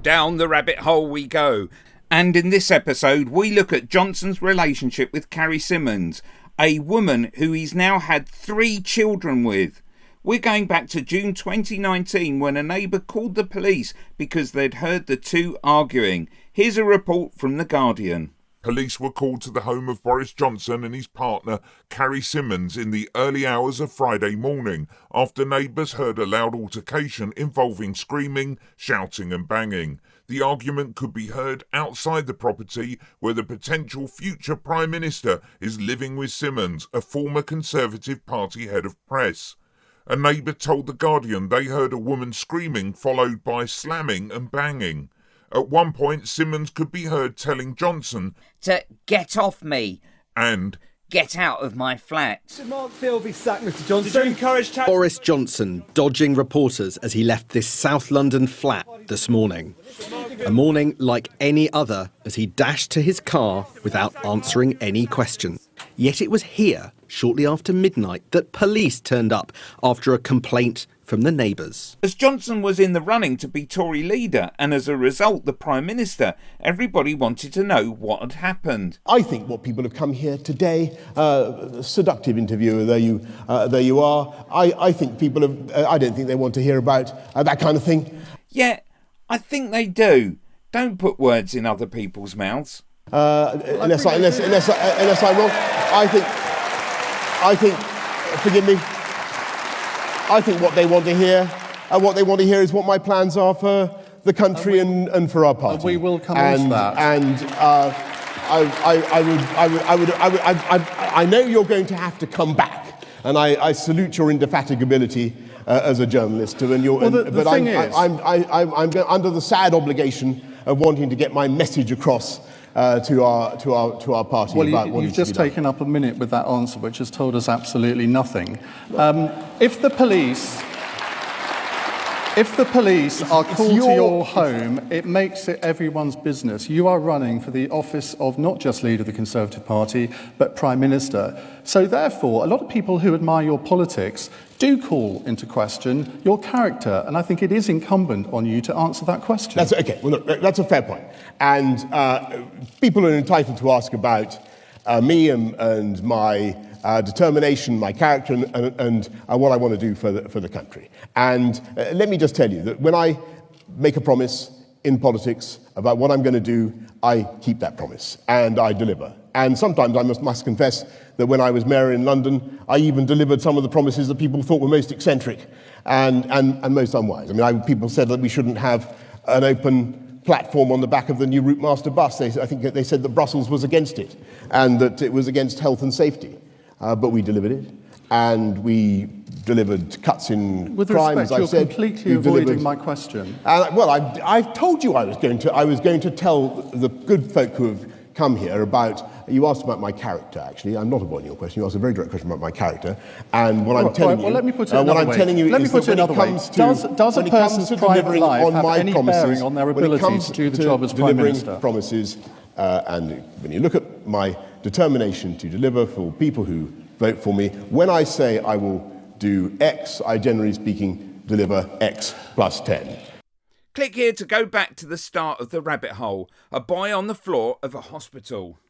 Down the rabbit hole we go. And in this episode, we look at Johnson's relationship with Carrie Symonds, a woman who he's now had 3 children with. We're going back to June 2019 when a neighbour called the police because they'd heard the two arguing. Here's a report from The Guardian. Police were called to the home of Boris Johnson and his partner, Carrie Symonds, in the early hours of Friday morning after neighbours heard a loud altercation involving screaming, shouting and banging. The argument could be heard outside the property where the potential future Prime Minister is living with Symonds, a former Conservative Party head of press. A neighbour told The Guardian they heard a woman screaming followed by slamming and banging. At one point, Symonds could be heard telling Johnson to get off me and get out of my flat. Should Mark Phil be sacked, Mr Johnson? Did you encourage Boris Johnson dodging reporters as he left this South London flat this morning. A morning like any other as he dashed to his car without answering any question. Yet it was here, shortly after midnight, that police turned up after a complaint from the neighbours. As Johnson was in the running to be Tory leader and as a result the Prime Minister, everybody wanted to know what had happened. I think what people have come here today, seductive interviewer, there you are. I think people have, I don't think they want to hear about that kind of thing. Yeah, I think they do. Don't put words in other people's mouths. Unless I'm wrong, I think, forgive me, I think what they want to hear, is what my plans are for the country and for our party. We will come on to that. And I know you're going to have to come back, and I salute your indefatigability as a journalist. I'm under the sad obligation of wanting to get my message across to our party. Well, you've just taken up a minute with that answer, which has told us absolutely nothing. If the police are called to your home, it makes it everyone's business. You are running for the office of not just leader of the Conservative Party, but Prime Minister. So therefore, a lot of people who admire your politics do call into question your character, and I think it is incumbent on you to answer that question. That's a fair point. And people are entitled to ask about me and my determination, my character, and what I want to do for the country. And let me just tell you that when I make a promise in politics about what I'm going to do, I keep that promise and I deliver. And sometimes I must confess that when I was mayor in London, I even delivered some of the promises that people thought were most eccentric and most unwise. I mean, people said that we shouldn't have an open platform on the back of the new Route Master bus. I think they said that Brussels was against it and that it was against health and safety. But we delivered it, and we delivered cuts in With crime, respect, as I've said. you're completely avoiding my question. I've told you I was going to tell the good folk who have come here about. You asked about my character. Actually, I'm not avoiding your question. You asked a very direct question about my character, and what I'm telling you. Well, let me put it another way. Does a person's private life have any bearing on their ability to do the job as Prime Minister? Promises, and when you look at my determination to deliver for people who vote for me, when I say I will do X, I generally speaking deliver X plus 10. Click here to go back to the start of the rabbit hole. A boy on the floor of a hospital.